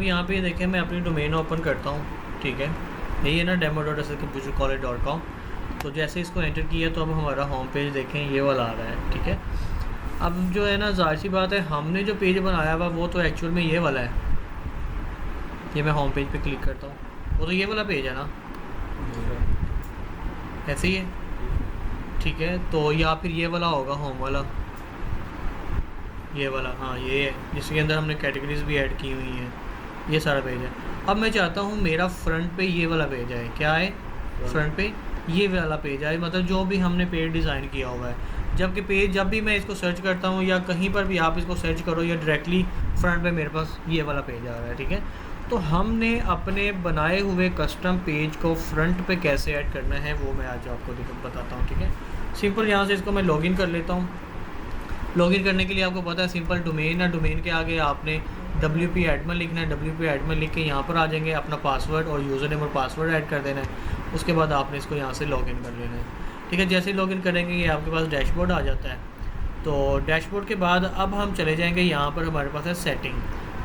अब यहाँ पे देखें मैं अपनी डोमेन ओपन करता हूँ, ठीक है, यही है ना demo.scomputercollege.com। तो जैसे इसको एंटर किया तो अब हमारा होम पेज देखें ये वाला आ रहा है, ठीक है। अब जो है ना ज़ाहिर सी बात है हमने जो पेज बनाया हुआ वो तो एक्चुअल में ये वाला है। ये मैं होम पेज पे क्लिक करता हूँ, वो तो ये वाला पेज है ना, ऐसे ही है, ठीक है। तो या फिर ये वाला होगा होम वाला, ये वाला, हाँ ये है, जिसके अंदर हमने कैटेगरीज भी ऐड की हुई हैं, ये सारा पेज है। अब मैं चाहता हूँ मेरा फ्रंट पे ये वाला पेज आए, क्या है फ्रंट पे ये वाला पेज आए, मतलब जो भी हमने पेज डिज़ाइन किया हुआ है। जबकि पेज जब भी मैं इसको सर्च करता हूँ या कहीं पर भी आप इसको सर्च करो या डायरेक्टली फ्रंट पे मेरे पास ये वाला पेज आ रहा है, ठीक है। तो हमने अपने बनाए हुए कस्टम पेज को फ्रंट पे कैसे ऐड करना है वो मैं आज आपको बताता हूँ, ठीक है। सिंपल यहाँ से इसको मैं लॉगिन कर लेता हूँ। लॉगिन करने के लिए आपको पता है सिंपल डोमेन है, डोमेन के आगे आपने WP एडमिन लिखना है, WP एडमिन लिख के यहाँ पर आ जाएंगे, अपना पासवर्ड और यूज़र नेम और पासवर्ड ऐड कर देना है। उसके बाद आपने इसको यहाँ से लॉगिन कर लेना है, ठीक है। जैसे ही लॉगिन करेंगे ये आपके पास डैशबोर्ड आ जाता है। तो डैशबोर्ड के बाद अब हम चले जाएंगे यहाँ पर हमारे पास है सेटिंग,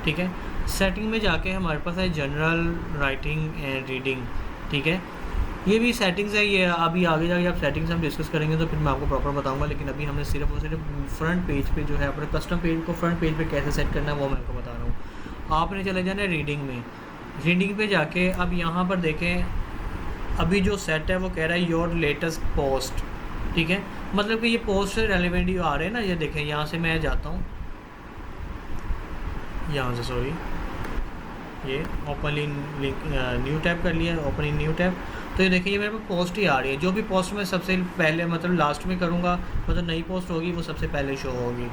ठीक है। सेटिंग में जाके हमारे पास है जनरल, राइटिंग एंड रीडिंग, ठीक है। ये भी सेटिंग्स है, ये अभी आगे जाके आप सेटिंग्स हम डिस्कस करेंगे तो फिर मैं आपको प्रॉपर बताऊंगा। लेकिन अभी हमने सिर्फ और सिर्फ फ्रंट पेज पे जो है अपने कस्टम पेज को फ्रंट पेज पे कैसे सेट करना है वो मैं आपको बता रहा हूँ। आपने चले जाना है रीडिंग में, रीडिंग पे जाके अब यहाँ पर देखें अभी जो सेट है वो कह रहा है योर लेटेस्ट पोस्ट, ठीक है। मतलब कि ये पोस्ट से रेलिवेंट ही आ रहे हैं ना, ये देखें यहाँ से मैं जाता हूँ, यहाँ से सॉरी ये open in link new tab कर लिया, ओपन इन न्यू टैब। तो ये देखिए ये मेरे पास पोस्ट ही आ रही है, जो भी पोस्ट मैं सबसे पहले मतलब लास्ट में करूँगा, मतलब नई पोस्ट होगी वो सबसे पहले शो होगी,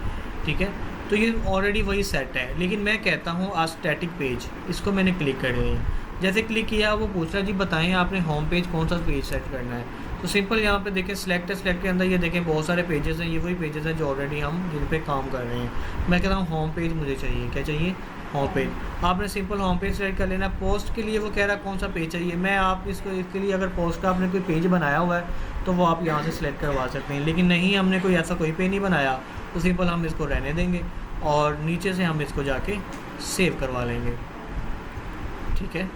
ठीक है। तो ये ऑलरेडी वही सेट है। लेकिन मैं कहता हूँ आज स्टैटिक पेज, इसको मैंने क्लिक कर लिया, जैसे क्लिक किया वो पूछ रहा है जी बताएं आपने होम पेज कौन सा पेज सेट करना है। तो सिंपल यहाँ पे देखें सेलेक्ट है, सेलेक्ट के अंदर ये देखें बहुत सारे पेजेस हैं, ये वही पेजेस हैं जो ऑलरेडी हम जिन पे काम कर रहे हैं। मैं कहता हूँ होम पेज मुझे चाहिए, क्या चाहिए होम पेज। आपने सिंपल होम पेज सेलेक्ट कर लेना। पोस्ट के लिए वो कह रहा है कौन सा पेज चाहिए, मैं आप इसको इसके लिए अगर पोस्ट का आपने कोई पेज बनाया हुआ है तो वो आप यहाँ से सिलेक्ट करवा सकते हैं। लेकिन नहीं हमने कोई ऐसा कोई पेज नहीं बनाया तो सिंपल हम इसको रहने देंगे और नीचे से हम इसको जाके सेव करवा लेंगे, ठीक है।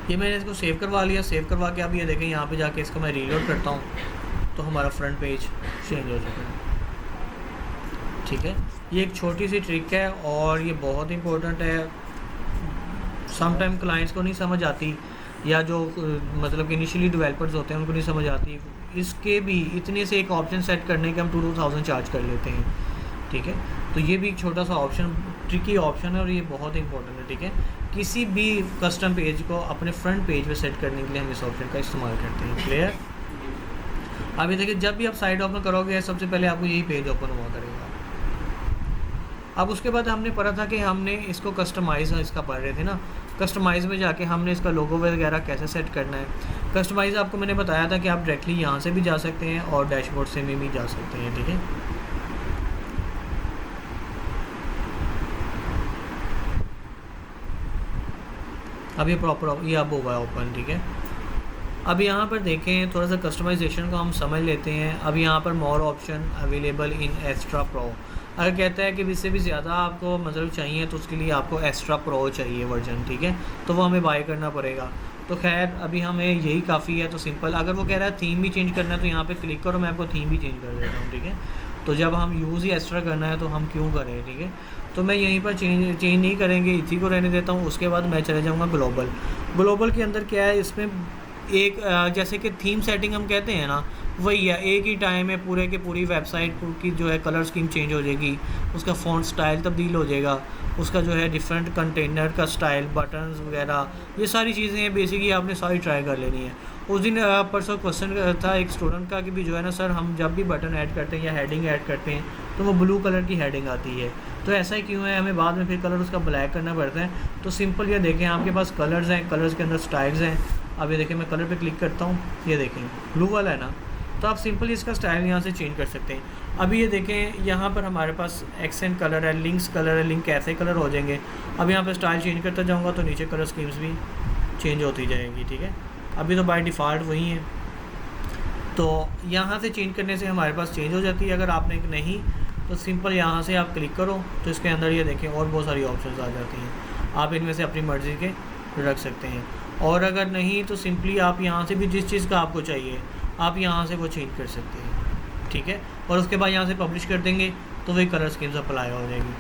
ये मैंने इसको सेव करवा लिया। सेव करवा के अब ये देखें यहाँ पे जाके इसको मैं रीलोड करता हूँ तो हमारा फ्रंट पेज चेंज हो चुका है, ठीक है। ये एक छोटी सी ट्रिक है और ये बहुत इंपॉर्टेंट है। समटाइम क्लाइंट्स को नहीं समझ आती या जो मतलब कि इनिशियली डेवलपर्स होते हैं उनको नहीं समझ आती। इसके भी इतने से एक ऑप्शन सेट करने के हम 2000 चार्ज कर लेते हैं, ठीक है। तो ये भी एक छोटा सा ऑप्शन, ट्रिकी ऑप्शन है और ये बहुत इंपॉर्टेंट है, ठीक है। किसी भी कस्टम पेज को अपने फ्रंट पेज पे सेट करने के लिए हम इस ऑप्शन का इस्तेमाल करते हैं। क्लियर? अभी देखिए जब भी आप साइट ओपन करोगे सबसे पहले आपको यही पेज ओपन हुआ करेगा। अब उसके बाद हमने पढ़ा था कि हमने इसको कस्टमाइज़ इसका पढ़ रहे थे ना, कस्टमाइज़ में जाके हमने इसका लोगो वगैरह कैसे सेट करना है। कस्टमाइज़ आपको मैंने बताया था कि आप डायरेक्टली यहाँ से भी जा सकते हैं और डैशबोर्ड से भी जा सकते हैं, ठीक है। अब ये प्रॉपर ये अब हुआ है ओपन, ठीक है। अब यहाँ पर देखें थोड़ा सा कस्टमाइजेशन को हम समझ लेते हैं। अब यहाँ पर मोर option available in extra pro, अगर कहता है कि इससे भी ज़्यादा आपको मतलब चाहिए तो उसके लिए आपको एक्स्ट्रा प्रो चाहिए वर्जन, ठीक है, तो वो हमें बाय करना पड़ेगा। तो खैर अभी हमें यही काफ़ी है। तो सिंपल अगर वो कह रहा है थीम भी चेंज करना है तो यहाँ पे क्लिक करो, मैं आपको थीम भी चेंज कर देता हूँ, ठीक है। तो जब हम यूज़ ही एक्स्ट्रा करना है तो हम क्यों करें, ठीक है। तो मैं यहीं पर चेंज नहीं करेंगे, इसी को रहने देता हूँ। उसके बाद मैं चले जाऊँगा ग्लोबल। ग्लोबल के अंदर क्या है, इसमें एक जैसे कि थीम सेटिंग हम कहते हैं ना, वही है। एक ही टाइम में पूरे के पूरी वेबसाइट की जो है कलर स्कीम चेंज हो जाएगी, उसका फ़ॉन्ट स्टाइल तब्दील हो जाएगा, उसका जो है डिफरेंट कंटेनर का स्टाइल, बटन्स वगैरह, ये सारी चीज़ें हैं बेसिकली आपने सारी ट्राई कर लेनी है। उस दिन परसों क्वेश्चन था एक स्टूडेंट का कि भी जो है ना सर हम जब भी बटन ऐड करते हैं या हेडिंग ऐड करते हैं तो वो ब्लू कलर की हेडिंग आती है, तो ऐसा ही क्यों है, हमें बाद में फिर कलर उसका ब्लैक करना पड़ता है। तो सिंपल ये देखें आपके पास कलर्स हैं, कलर्स के अंदर स्टाइल्स हैं। अब ये देखें मैं कलर पे क्लिक करता हूँ, ये देखें ब्लू वाला है ना, तो आप सिंपली इसका स्टाइल यहाँ से चेंज कर सकते हैं। अभी ये देखें यहाँ पर हमारे पास एक्सेंट कलर है, लिंक्स कलर है, लिंक ऐसे कलर हो जाएंगे। अब यहाँ पर स्टाइल चेंज करता जाऊँगा तो नीचे कलर स्कीम्स भी चेंज होती जाएंगी, ठीक है। अभी तो बाय डिफ़ॉल्ट वही है, तो यहाँ से चेंज करने से हमारे पास चेंज हो जाती है। अगर आपने नहीं तो सिंपल यहाँ से आप क्लिक करो तो इसके अंदर ये देखें और बहुत सारी ऑप्शंस आ जाती हैं। आप इनमें से अपनी मर्ज़ी के रख सकते हैं। और अगर नहीं तो सिंपली आप यहाँ से भी जिस चीज़ का आपको चाहिए आप यहाँ से वो चेंज कर सकते हैं, ठीक है। और उसके बाद यहाँ से पब्लिश कर देंगे तो वही कलर स्कीम्स अप्लाई हो जाएगी।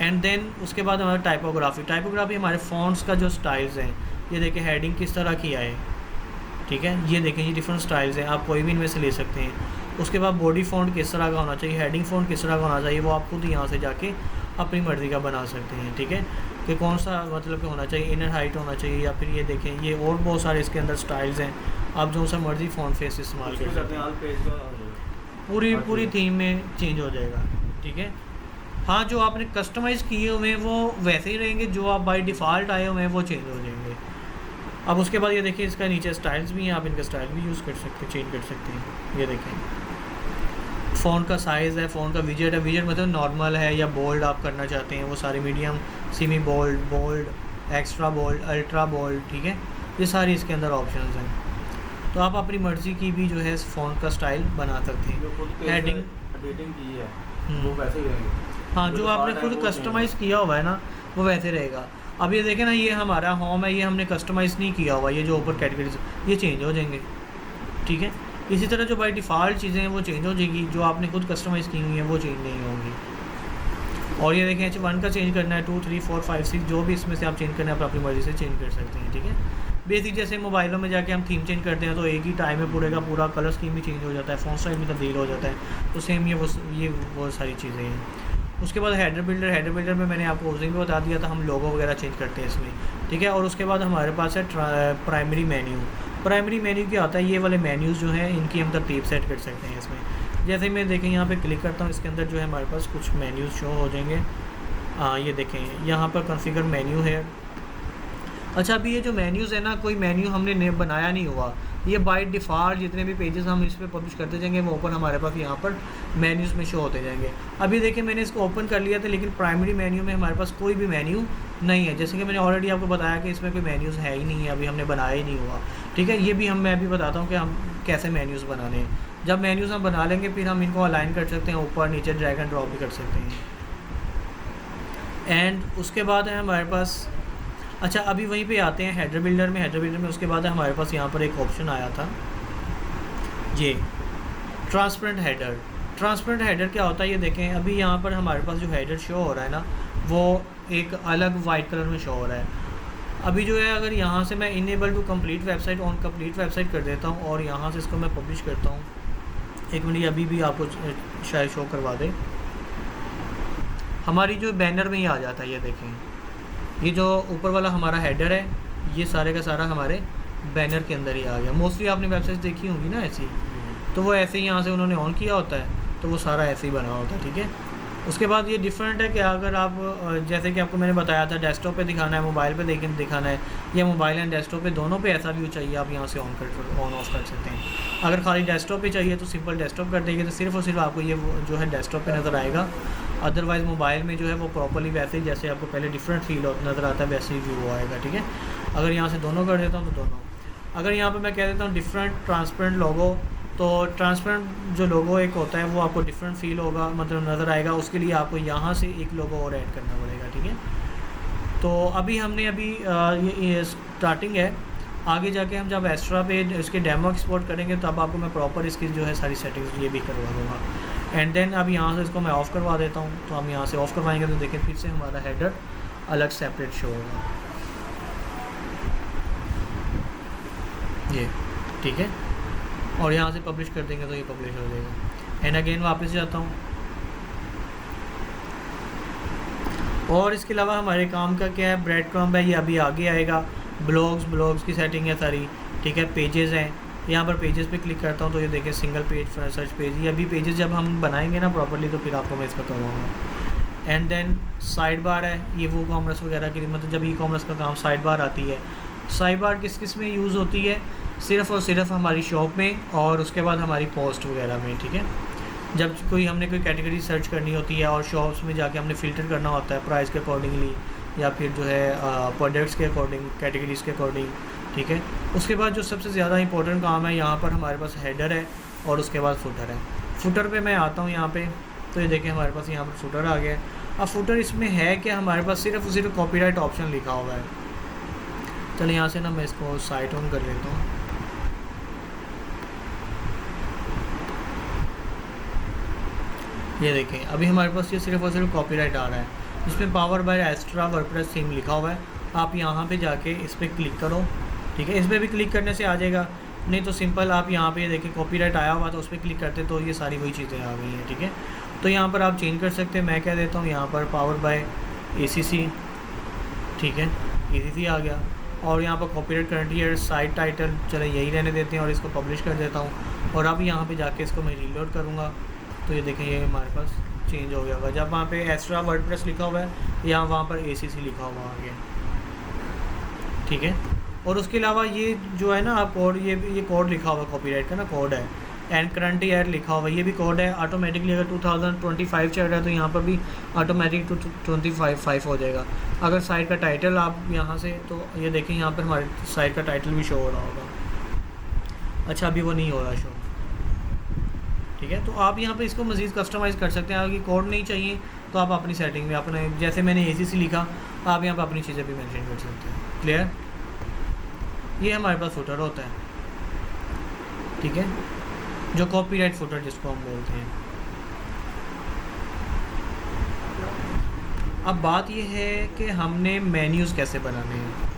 एंड देन उसके बाद हमारा टाइपोग्राफी हमारे फ़ॉन्ट्स का जो स्टाइल्स हैं, ये देखिए हेडिंग किस तरह किया है, ठीक है। ये देखें ये डिफरेंट स्टाइल्स हैं, आप कोई भी इनमें से ले सकते हैं। उसके बाद बॉडी फ़ॉन्ट किस तरह का होना चाहिए, हेडिंग फ़ॉन्ट किस तरह का होना चाहिए, वो आप खुद यहाँ से जाके अपनी मर्ज़ी का बना सकते हैं, ठीक है। कि कौन सा मतलब कि होना चाहिए, इनर हाइट होना चाहिए, या फिर ये देखें ये और बहुत सारे इसके अंदर स्टाइल्स हैं, आप जो सा मर्ज़ी फ़ॉन्ट फेस इस्तेमाल कर सकते हैं। पूरी थीम में चेंज हो जाएगा, ठीक है। हाँ, जो आपने कस्टमाइज़ किए हुए हैं वो वैसे ही रहेंगे, जो आप बाय डिफ़ॉल्ट आए हुए हैं वो चेंज हो जाएंगे। अब उसके बाद ये देखिए इसका नीचे स्टाइल्स भी हैं, आप इनका स्टाइल भी यूज़ कर सकते हैं, चेंज कर सकते हैं। ये देखें फ़ॉन्ट का साइज़ है, फ़ॉन्ट का विजेट है, विजेट मतलब नॉर्मल है या बोल्ड आप करना चाहते हैं, वो सारे medium, semi bold, bold, extra bold, ultra bold, ठीक है। ये सारी इसके अंदर ऑप्शंस हैं, तो आप अपनी मर्ज़ी की भी जो है फ़ॉन्ट का स्टाइल बना सकते हैं। हेडिंग एडिटिंग की है वो वैसे ही रहेंगे। हाँ, जो आपने खुद कस्टमाइज़ किया हुआ है ना वो वैसे रहेगा। अब ये देखें ना, ये हमारा होम है, ये हमने कस्टमाइज़ नहीं किया हुआ, ये जो ऊपर कैटेगरीज ये चेंज हो जाएंगे, ठीक है। इसी तरह जो बाई डिफ़ॉल्ट चीज़ें हैं वो चेंज हो जाएगी, जो आपने खुद कस्टमाइज़ की हुई हैं वो चेंज नहीं होंगी। और ये देखें H1 का चेंज करना है, 2, 3, 4, 5, 6 जो भी इसमें से आप चेंज करना है आप अपनी मर्ज़ी से चेंज कर सकते हैं, ठीक है। बेसिक जैसे मोबाइलों में जाके हम थीम चेंज करते हैं तो एक ही टाइम में पूरे का पूरा कलर स्कीम भी चेंज हो जाता है, फ़ॉन्ट स्टाइल भी तब्दील हो जाता है, तो सेम ये वो सारी चीज़ें हैं। उसके बाद हेडर बिल्डर में मैंने आपको उस दिन भी बता दिया था, हम लोगो वगैरह चेंज करते हैं इसमें, ठीक है। और उसके बाद हमारे पास है प्राइमरी मेन्यू क्या होता है, ये वाले मेन्यूज़ जो हैं इनकी हम तरतीब सेट कर सकते हैं इसमें। जैसे मैं देखें यहाँ पे क्लिक करता हूँ, इसके अंदर जो है हमारे पास कुछ मेन्यूज़ शो हो जाएंगे। ये देखें यहाँ पर कॉन्फ़िगर मेन्यू है। अच्छा, अभी ये जो मेन्यूज़ है ना, कोई मेन्यू हमने बनाया नहीं हुआ, ये बाय डिफ़ॉल्ट जितने भी पेजेस हम इस पर पब्लिश करते जाएंगे वो ओपन हमारे पास यहाँ पर मेन्यूज़ में शो होते जाएंगे। अभी देखिए मैंने इसको ओपन कर लिया था, लेकिन प्राइमरी मेन्यू में हमारे पास कोई भी मेन्यू नहीं है। जैसे कि मैंने ऑलरेडी आपको बताया कि इसमें कोई मेन्यूज़ है ही नहीं है, अभी हमने बनाया ही नहीं हुआ, ठीक है। ये भी मैं अभी बताता हूँ कि हम कैसे मेन्यूज़ बनाने हैं। जब मेन्यूज़ हम बना लेंगे फिर हम इनको अलाइन कर सकते हैं, ऊपर नीचे ड्रैग एंड ड्रॉप भी कर सकते हैं। एंड उसके बाद है हमारे पास, अच्छा अभी वहीं पे आते हैं हेडर बिल्डर में उसके बाद हमारे पास यहाँ पर एक ऑप्शन आया था, ये ट्रांसपेरेंट हेडर क्या होता है ये देखें। अभी यहाँ पर हमारे पास जो हेडर शो हो रहा है ना वो एक अलग वाइट कलर में शो हो रहा है। अभी जो है अगर यहाँ से मैं enable to complete website on complete website कर देता हूँ और यहाँ से इसको मैं पब्लिश करता हूँ, एक मिनट अभी भी आपको शायद शो करवा दे, हमारी जो बैनर में ही आ जाता है। ये देखें ये जो ऊपर वाला हमारा हेडर है ये सारे का सारा हमारे बैनर के अंदर ही आ गया। मोस्टली आपने वेबसाइट देखी होंगी ना ऐसी, तो वो ऐसे ही यहाँ से उन्होंने ऑन किया होता है तो वो सारा ऐसे ही बना होता है, ठीक है। उसके बाद ये डिफरेंट है कि अगर आप जैसे कि आपको मैंने बताया था डेस्कटॉप पे दिखाना है, मोबाइल पे दिखाना है, या मोबाइल एंड डेस्कटॉप पे दोनों पे ऐसा व्यू चाहिए, आप यहाँ से ऑन ऑफ कर सकते हैं। अगर खाली डेस्कटॉप पे चाहिए तो सिंपल डेस्कटॉप कर देंगे तो सिर्फ और सिर्फ आपको ये जो है डेस्कटॉप पे नज़र आएगा। अदरवाइज़ मोबाइल में जो है वो प्रॉपर्ली वैसे ही जैसे आपको पहले डिफरेंट फील नज़र आता है वैसे ही व्यू आएगा, ठीक है। अगर यहाँ से दोनों कर देता हूँ तो दोनों, अगर यहाँ पर मैं कह देता हूँ डिफरेंट ट्रांसपेरेंट लोगो, तो ट्रांसपेरेंट जो लोगो एक होता है वो आपको डिफरेंट फील होगा, मतलब नज़र आएगा। उसके लिए आपको यहाँ से एक लोगो और ऐड करना पड़ेगा, ठीक है। तो अभी हमने ये स्टार्टिंग है, आगे जाके हम जब एक्स्ट्रा पे इसके डेमो एक्सपोर्ट करेंगे तब आपको मैं प्रॉपर इसकी जो है सारी सेटिंग्स ये भी करवा दूँगा। एंड देन अब यहाँ से इसको मैं ऑफ़ करवा देता हूँ, तो हम यहाँ से ऑफ़ करवाएंगे तो देखिए फिर से हमारा हेडर अलग सेपरेट शो होगा, ये ठीक है। और यहाँ से पब्लिश कर देंगे तो ये पब्लिश हो जाएगा। एंड अगेन वापस जाता हूँ, और इसके अलावा हमारे काम का क्या है, ब्रेड क्रम्ब है, ये अभी आगे आएगा। ब्लॉग्स की सेटिंग है सारी, ठीक है। पेजेस हैं, यहाँ पर पेजेस पे क्लिक करता हूँ तो ये देखिए सिंगल पेज, सर्च पेज, ये अभी पेजेस जब हम बनाएंगे ना प्रॉपर्ली तो फिर आपको मैं इसका करवाऊँगा। एंड देन साइड बार है, ये वो कॉमर्स वगैरह की, मतलब जब ई कॉमर्स का काम साइड बार आती है। साइड बार किस में यूज़ होती है, सिर्फ़ और सिर्फ हमारी शॉप में और उसके बाद हमारी पोस्ट वगैरह में, ठीक है। जब हमने कोई कैटेगरी सर्च करनी होती है और शॉप्स में जाके हमने फ़िल्टर करना होता है प्राइस के अकॉर्डिंगली, या फिर जो है प्रोडक्ट्स के अकॉर्डिंग, कैटेगरीज़ के अकॉर्डिंग, ठीक है। उसके बाद जो सबसे ज़्यादा इंपॉर्टेंट काम है, यहाँ पर हमारे पास हेडर है और उसके बाद फुटर है। फुटर पे मैं आता हूँ यहाँ पे, तो ये देखें हमारे पास यहाँ पर फुटर आ गया है। अब फुटर इसमें है कि हमारे पास सिर्फ और सिर्फ कॉपीराइट ऑप्शन लिखा हुआ है। चलो यहाँ से ना मैं इसको साइट ऑन कर लेता हूँ। ये देखें अभी हमारे पास ये सिर्फ और सिर्फ कॉपीराइट आ रहा है, जिसमें power by Astra WordPress theme लिखा हुआ है। आप यहाँ पे जाके इस पर क्लिक करो, ठीक है। इस पर भी क्लिक करने से आ जाएगा, नहीं तो सिंपल आप यहाँ पे देखें कॉपीराइट आया हुआ तो उस पर क्लिक करते तो ये सारी वही चीज़ें आ गई हैं, ठीक है। तो यहाँ पर आप चेंज कर सकते हैं। मैं क्या देता हूँ यहाँ पर पावर बाय ACC, ठीक है, ACC आ गया। और यहाँ पर copyright current year site title चले यही रहने देते हैं और इसको पब्लिश कर देता हूँ। और अब यहाँ पे जाके इसको मैं रीलोड करूँगा तो ये देखें ये हमारे पास चेंज हो गया होगा। जब वहाँ पे एक्स्ट्रा वर्डप्रेस लिखा हुआ है या वहाँ पर ACC लिखा हुआ आ गया, ठीक है। और उसके अलावा ये जो है ना आप कोड, ये कोड लिखा हुआ कॉपीराइट का ना कोड है, एंड करंट ईयर लिखा हुआ, ये भी कोड है। ऑटोमेटिकली अगर 2025 चल रहा है तो यहाँ पर भी ऑटोमेटिक 2025 हो जाएगा। अगर साइट का टाइटल आप यहाँ से, तो ये देखें यहाँ पर हमारे साइट का टाइटल भी शो हो रहा होगा। अच्छा अभी वो नहीं हो रहा शो, ठीक है। तो आप यहाँ पे इसको मज़ीद कस्टमाइज़ कर सकते हैं। अगर कोड नहीं चाहिए तो आप अपनी सेटिंग में अपने, जैसे मैंने ACC लिखा, आप यहाँ पर अपनी चीज़ें भी मेंशन कर सकते हैं। क्लियर? ये हमारे पास फुटर होता है, ठीक है, जो कॉपीराइट फुटर जिसको हम बोलते हैं। अब बात ये है कि हमने मेन्यूज़ कैसे बनाने हैं।